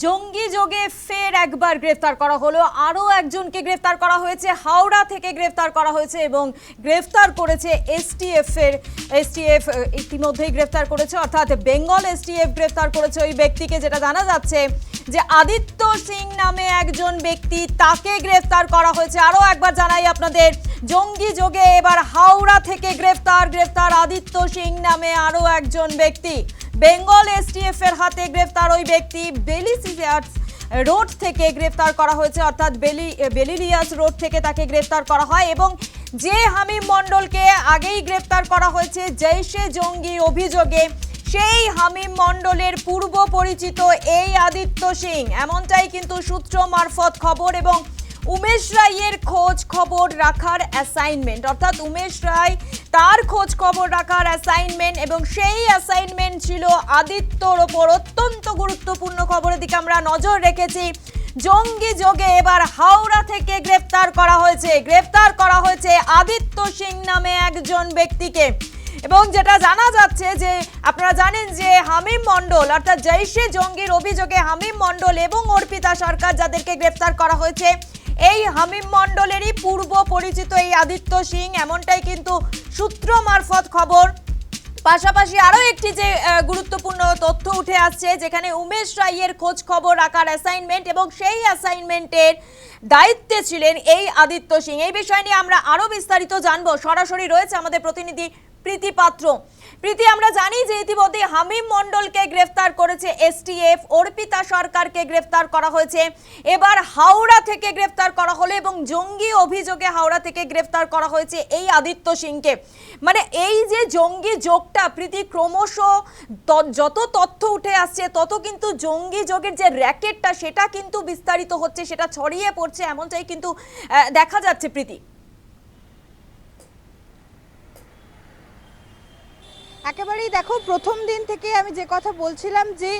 জঙ্গি যোগে ফের একবার গ্রেফতার করা হলো, আরও একজনকে গ্রেফতার করা হয়েছে। হাওড়া থেকে গ্রেফতার করা হয়েছে এবং গ্রেফতার করেছে এসটিএফ ইতিমধ্যেই গ্রেফতার করেছে, অর্থাৎ বেঙ্গল এসটিএফ গ্রেফতার করেছে ওই ব্যক্তিকে। যেটা জানা যাচ্ছে যে আদিত্য সিং নামে একজন ব্যক্তি, তাকে গ্রেফতার করা হয়েছে। আরও একবার জানাই আপনাদের, জঙ্গি যোগে এবার হাওড়া থেকে গ্রেফতার আদিত্য সিং নামে আরও একজন ব্যক্তি। বেঙ্গল এসটিএফ এর হাতে গ্রেফতার ওই ব্যক্তি। বেলিলিয়াস রোড থেকে গ্রেফতার করা হয়েছে, অর্থাৎ বেলিলিয়াস রোড থেকে তাকে গ্রেফতার করা হয়। এবং যে হামিম মণ্ডলকে আগেই গ্রেফতার করা হয়েছে জৈশে জঙ্গি অভিযোগে, সেই হামিম মণ্ডলের পূর্ব পরিচিত এই আদিত্য সিং, এমনটাই কিন্তু সূত্র মারফত খবর। এবং উমেশ রায়ের খোঁজ খবর রাখার অ্যাসাইনমেন্ট, অর্থাৎ উমেশ রায় তার খোঁজ খবর রাখার অ্যাসাইনমেন্ট, এবং সেই অ্যাসাইনমেন্ট ছিল আদিত্যর ওপর। অত্যন্ত গুরুত্বপূর্ণ খবরের দিকে আমরা নজর রেখেছি। জঙ্গি যোগে এবার হাওড়া থেকে গ্রেফতার করা হয়েছে আদিত্য সিং নামে একজন ব্যক্তিকে। এবং যেটা জানা যাচ্ছে যে আপনারা জানেন যে হামিম মণ্ডল, অর্থাৎ জৈশে জঙ্গির অভিযোগে হামিম মণ্ডল এবং অর্পিতা সরকার যাদেরকে গ্রেফতার করা হয়েছে, এই হামিম মণ্ডলেরই পূর্ব পরিচিত এই আদিত্য সিং, এমনটাই কিন্তু সূত্র মারফত খবর। পাশাপাশি আরও একটি যে গুরুত্বপূর্ণ তথ্য উঠে আসছে, যেখানে উমেশ রায়ের খোঁজ খবর রাখার অ্যাসাইনমেন্ট, এবং সেই অ্যাসাইনমেন্টের দায়িত্বে ছিলেন এই আদিত্য সিং। এই বিষয় নিয়ে আমরা আরও বিস্তারিত জানবো। সরাসরি রয়েছে আমাদের প্রতিনিধি প্রীতি পাত্র। প্রীতি, আমরা জানি যে ইতিমধ্যে হামিম মণ্ডলকে গ্রেফতার করেছে এসটিএফ, অর্পিতা সরকারকে গ্রেফতার করা হয়েছে, এবার হাওড়া থেকে গ্রেফতার করা হলো এবং জঙ্গি অভিযোগে হাওড়া থেকে গ্রেফতার করা হয়েছে এই আদিত্য সিংকে। মানে এই যে জঙ্গি যোগটা, প্রীতি, ক্রমশ যত তথ্য উঠে আসছে তত কিন্তু জঙ্গি যোগের যে র্যাকেটটা সেটা কিন্তু বিস্তারিত হচ্ছে, সেটা ছড়িয়ে পড়ছে, এমনটাই কিন্তু দেখা যাচ্ছে। প্রীতি, একেবারেই দেখো, প্রথম দিন থেকে আমি যে কথা বলছিলাম যে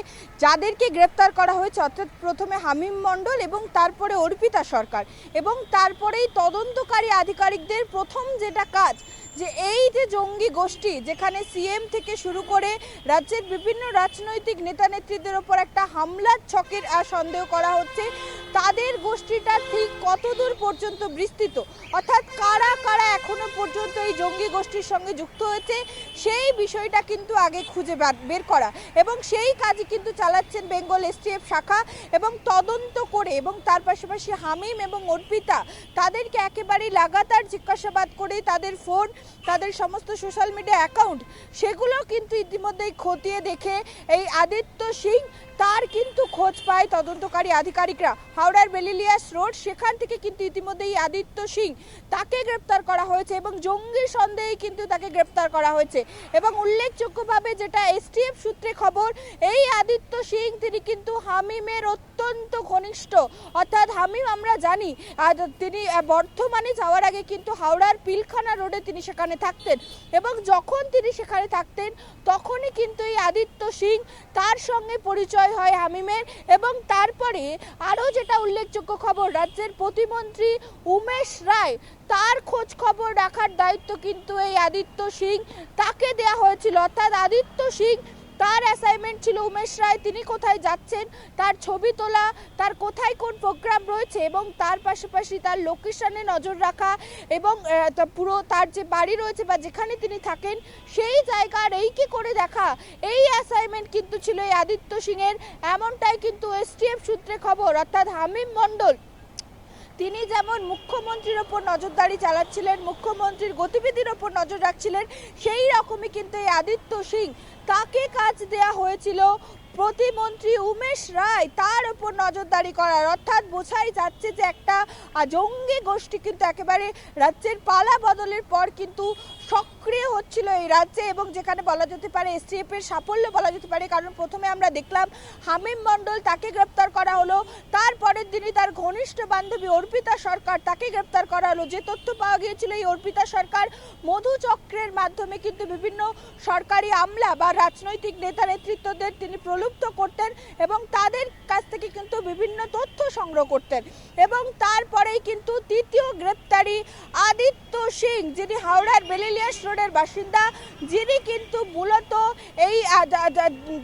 যাদেরকে গ্রেপ্তার করা হয়েছে, অর্থাৎ প্রথমে হামিম মণ্ডল এবং তারপরে অর্পিতা সরকার, এবং তারপরেই তদন্তকারী আধিকারিকদের প্রথম যেটা কাজ, যে এই যে জঙ্গি গোষ্ঠী, যেখানে সিএম থেকে শুরু করে রাজ্যের বিভিন্ন রাজনৈতিক নেতা নেত্রীদের ওপর একটা হামলার ছকের সন্দেহ করা হচ্ছে, তাদের গোষ্ঠীটা ঠিক কতদূর পর্যন্ত বিস্তৃত, অর্থাৎ কারা কারা এখনো পর্যন্ত এই জঙ্গি গোষ্ঠীর সঙ্গে যুক্ত হয়েছে, সেই বিষয়টা কিন্তু আগে খুঁজে বের করা, এবং সেই কাজই কিন্তু চালাচ্ছেন বেঙ্গল এসটিএফ শাখা। এবং তদন্ত করে, এবং তার পাশাপাশি হামিম এবং অর্পিতা, তাদেরকে একেবারেই লাগাতার জিজ্ঞাসাবাদ করে তাদের ফোন, তাদের সমস্ত সোশ্যাল মিডিয়া অ্যাকাউন্ট, সেগুলো কিন্তু ইতিমধ্যেই খতিয়ে দেখে এই আদিত্য সিং, তার কিন্তু খোঁজ পায় তদন্তকারী আধিকারিকরা। হাওড়ার বেলিলিয়াস রোড, সেখান থেকে কিন্তু ইতিমধ্যেই আদিত্য সিং, তাকে গ্রেপ্তার করা হয়েছে এবং জঙ্গি সন্দেহে কিন্তু তাকে গ্রেপ্তার করা হয়েছে। এবং উল্লেখযোগ্যভাবে যেটা এসটিএফ সূত্রে খবর, এই আদিত্য সিং তিনি কিন্তু হামিমের অত্যন্ত ঘনিষ্ঠ, অর্থাৎ হামিম, আমরা জানি তিনি বর্ধমানে যাওয়ার আগে কিন্তু হাওড়ার পিলখানা রোডে তিনি সেখানে থাকতেন, এবং যখন তিনি সেখানে থাকতেন তখনই কিন্তু এই আদিত্য সিং, তার সঙ্গে পরিচয় হয় হামিমের। এবং তারপরে আরও যেটা উল্লেখযোগ্য খবর, রাজ্যের প্রতিমন্ত্রী উমেশ রায়, তার খোঁজ খবর রাখার দায়িত্ব কিন্তু এই আদিত্য সিং, তাকে দেয়া হয়েছিল। অর্থাৎ আদিত্য সিং, তার অ্যাসাইনমেন্ট ছিল উমেশ রায় তিনি কোথায় যাচ্ছেন, তার ছবি তোলা, তার কোথায় কোন প্রোগ্রাম রয়েছে, এবং তার পাশাপাশি তার লোকেশনে নজর রাখা, এবং পুরো তার যে বাড়ি রয়েছে বা যেখানে তিনি থাকেন সেই জায়গার এইকে করে দেখা, এই অ্যাসাইনমেন্ট কিন্তু ছিল এই আদিত্য সিংয়ের, এমনটাই কিন্তু এসটিএফ সূত্রে খবর। অর্থাৎ হামিম মণ্ডল তিনি যেমন মুখ্যমন্ত্রীর ওপর নজরদারি চালাচ্ছিলেন, মুখ্যমন্ত্রীর গতিবিধির ওপর নজর রাখছিলেন, সেই রকমই কিন্তু এই আদিত্য সিং, তাকে কাজ দেয়া হয়েছিল প্রতিমন্ত্রী উমেশ রায়, তার উপর নজরদারি করার। অর্থাৎ বোঝাই যাচ্ছে যে একটা জঙ্গি গোষ্ঠী কিন্তু একেবারে রাজ্যের পালা বদলের পর কিন্তু সক্রিয় হচ্ছিল এই রাজ্যে, এবং যেখানে বলা যেতে পারে এসটিএফ এর সাফল্য বলা যেতে পারে। কারণ প্রথমে আমরা দেখলাম হামিম মণ্ডল, তাকে গ্রেপ্তার করা হলো, তারপরের দিনই তার ঘনিষ্ঠ বান্ধবী অর্পিতা সরকার, তাকে গ্রেপ্তার করা হলো। যে তথ্য পাওয়া গিয়েছিল, এই অর্পিতা সরকার মধুচক্রের মাধ্যমে কিন্তু বিভিন্ন সরকারি আমলা বা রাজনৈতিক নেতা নেতৃত্বদের তিনি প্রলুব্ধ করতেন এবং তাদের কাছ থেকে কিন্তু বিভিন্ন তথ্য সংগ্রহ করতেন। এবং তারপরেই কিন্তু তৃতীয় গ্রেপ্তারি আদিত্য সিং, যিনি হাওড়ার বেলিলিয়াস রোডের বাসিন্দা, যিনি কিন্তু মূলত এই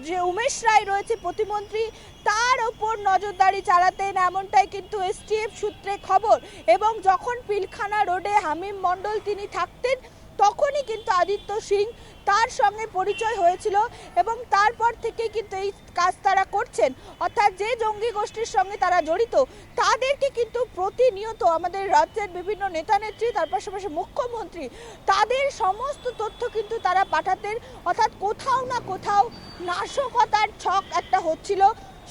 যে উমেশ রায় রয়েছে প্রতিমন্ত্রী, তার ওপর নজরদারি চালাতেন, এমনটাই কিন্তু এসটিএফ সূত্রে খবর। এবং যখন পিলখানা রোডে হামিম মণ্ডল তিনি থাকতেন তখনই কিন্তু আদিত্য সিং তার সঙ্গে পরিচয় হয়েছিল এবং তারপর থেকে কিন্তু এই কাজ তারা করছেন। অর্থাৎ যে জঙ্গি গোষ্ঠীর সঙ্গে তারা জড়িত তাদেরকে কিন্তু প্রতিনিয়ত আমাদের রাজ্যের বিভিন্ন নেতানেত্রী, তার পাশাপাশি মুখ্যমন্ত্রী, তাদের সমস্ত তথ্য কিন্তু তারা পাঠাতেন। অর্থাৎ কোথাও না কোথাও নাশকতার ছক একটা হচ্ছিল,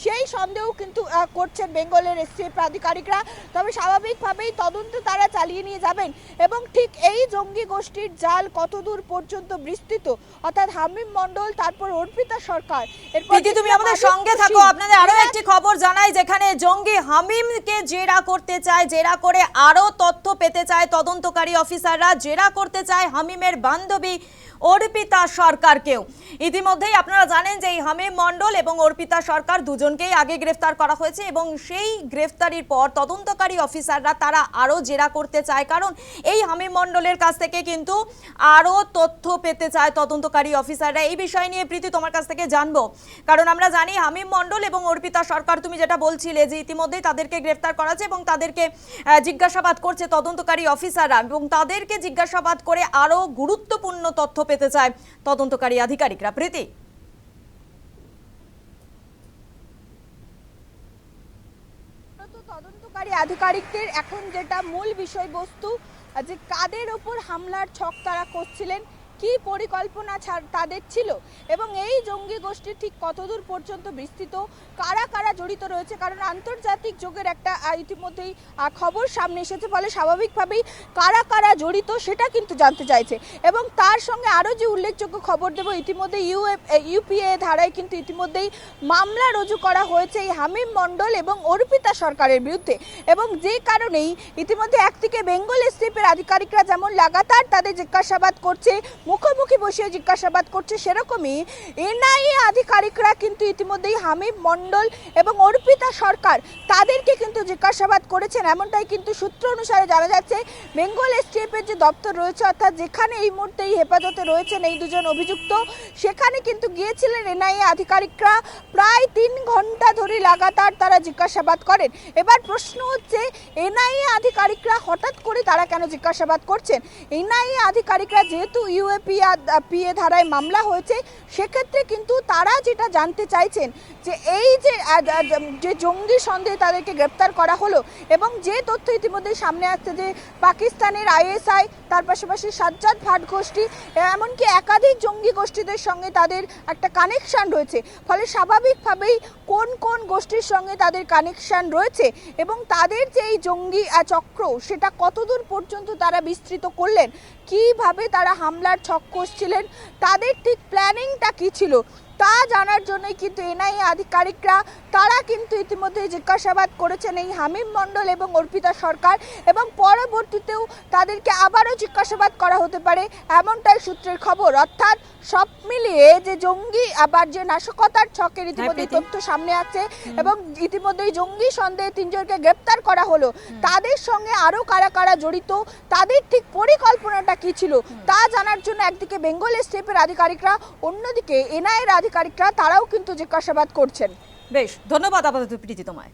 সেই সন্দেহ কিন্তু করছেন বেঙ্গলের এসটিএফ আধিকারিকরা। তবে স্বাভাবিকভাবেই তদন্ত তারা চালিয়ে নিয়ে যাবেন এবং ঠিক এই জঙ্গি গোষ্ঠীর জাল কতদূর পর্যন্ত বিস্তৃত, অর্থাৎ হামিম মণ্ডল, তারপর অর্পিতা সরকার। প্রীতি, তুমি আমাদের সঙ্গে থাকো। আপনাদের আরো একটি খবর জানাই, যেখানে জঙ্গি হামিমকে জেরা করতে চায়, জেরা করে আরো তথ্য পেতে চায় তদন্তকারী অফিসাররা, জেরা করতে চায় হামিমের বান্ধবী অর্পিতা সরকারকেও। ইতিমধ্যেই আপনারা জানেন যে এই হামিম মণ্ডল এবং অর্পিতা সরকার দুজনকেই আগে গ্রেফতার করা হয়েছে এবং সেই গ্রেফতারির পর তদন্তকারী অফিসাররা তারা আরও জেরা করতে চায়, কারণ এই হামিম মণ্ডলের কাছ থেকে কিন্তু আরও তথ্য পেতে চায় তদন্তকারী অফিসাররা। এই বিষয় নিয়ে প্রীতি তোমার কাছ থেকে জানবো, কারণ আমরা জানি হামিম মণ্ডল এবং অর্পিতা সরকার, তুমি যেটা বলছিলে যে ইতিমধ্যেই তাদেরকে গ্রেফতার করা হয়েছে এবং তাদেরকে জিজ্ঞাসাবাদ করছে তদন্তকারী অফিসাররা এবং তাদেরকে জিজ্ঞাসাবাদ করে আরও গুরুত্বপূর্ণ তথ্য পেতে চায় তদন্তকারী আধিকারিকরা। প্রীতি, তদন্তকারী আধিকারিকদের এখন যেটা মূল বিষয়বস্তু, যে কাদের ওপর হামলার ছক তারা করছিলেন, কি পরিকল্পনা তাদের ছিল এবং এই জঙ্গি গোষ্ঠী ঠিক কতদূর পর্যন্ত বিস্তৃত, কারা কারা জড়িত রয়েছে। কারণ আন্তর্জাতিক যোগের একটা ইতিমধ্যেই খবর সামনে এসেছে, ফলে স্বাভাবিকভাবেই কারা কারা জড়িত সেটা কিন্তু জানতে চাইছে। এবং তার সঙ্গে আরও যে উল্লেখযোগ্য খবর দেব, ইতিমধ্যে ইউপিএ ধারায় কিন্তু ইতিমধ্যেই মামলা রুজু করা হয়েছে এই হামিম মণ্ডল এবং অর্পিতা সরকারের বিরুদ্ধে। এবং যে কারণেই ইতিমধ্যে একদিকে বেঙ্গল এসটিএফের আধিকারিকরা যেমন লাগাতার তাদের জিজ্ঞাসাবাদ করছে, মুখোমুখি বসে জিজ্ঞাসাবাদ করছে, সেরকমই এনআইএ আধিকারিকরা কিন্তু ইতিমধ্যেই হামিম মণ্ডল এবং অর্পিতা সরকার তাদেরকে কিন্তু জিজ্ঞাসাবাদ করেছেন। এমনটাই কিন্তু সূত্র অনুসারে জানা যাচ্ছে। বেঙ্গল এসটিএফের যে দপ্তর রয়েছে, অর্থাৎ যেখানে এই মুহূর্তে হেফাজতে রয়েছেন এই দুজন অভিযুক্ত, সেখানে কিন্তু গিয়েছিলেন এনআইএ আধিকারিকরা। প্রায় 3 ঘন্টা ধরে লাগাতার তারা জিজ্ঞাসাবাদ করেন। এবার প্রশ্ন হচ্ছে, এনআইএ আধিকারিকরা হঠাৎ করে তারা কেন জিজ্ঞাসাবাদ করছেন? এনআইএ আধিকারিকরা যেহেতু পিএ ধারায় মামলা হয়েছে, সেক্ষেত্রে কিন্তু তারা যেটা জানতে চাইছেন যে এই যে জঙ্গি সন্দেহে তাদেরকে গ্রেপ্তার করা হলো এবং যে তথ্য ইতিমধ্যে সামনে আসছে যে পাকিস্তানের আইএসআই, তার পাশাপাশি সাজ্জাদ ভাট গোষ্ঠী, এমনকি একাধিক জঙ্গি গোষ্ঠীদের সঙ্গে তাদের একটা কানেকশন রয়েছে। ফলে স্বাভাবিকভাবেই কোন কোন গোষ্ঠীর সঙ্গে তাদের কানেকশন রয়েছে এবং তাদের যে এই জঙ্গি চক্র সেটা কতদূর পর্যন্ত তারা বিস্তৃত করলেন, কিভাবে তারা হামলার ছক কষছিলেন, তাদের ঠিক প্ল্যানিংটা কী ছিল, তা জানার জন্যই কিন্তু এনআইএ আধিকারিকরা তারা কিন্তু ইতিমধ্যে জিজ্ঞাসাবাদ করেছেন এই হামিম মণ্ডল এবং অর্পিতা সরকার এবং পরবর্তীতেও তাদেরকে আবারও জিজ্ঞাসাবাদ করা হতে পারে, এমনটাই সূত্রের খবর। অর্থাৎ সব মিলিয়ে যে জঙ্গি আবার যে নাশকতার ছকের ইতিমধ্যে তথ্য সামনে আছে এবং ইতিমধ্যেই জঙ্গি সন্দেহে 3 জনকে গ্রেপ্তার করা হলো, তাদের সঙ্গে আরও কারা কারা জড়িত, তাদের ঠিক পরিকল্পনাটা কী ছিল তা জানার জন্য একদিকে বেঙ্গল এসটিএফের আধিকারিকরা, অন্যদিকে এনআইএর আধিকারিকরা তারাও কিন্তু জিজ্ঞাসাবাদ করছেন। বেশ, ধন্যবাদ আপাতত প্রীতি তোমায়।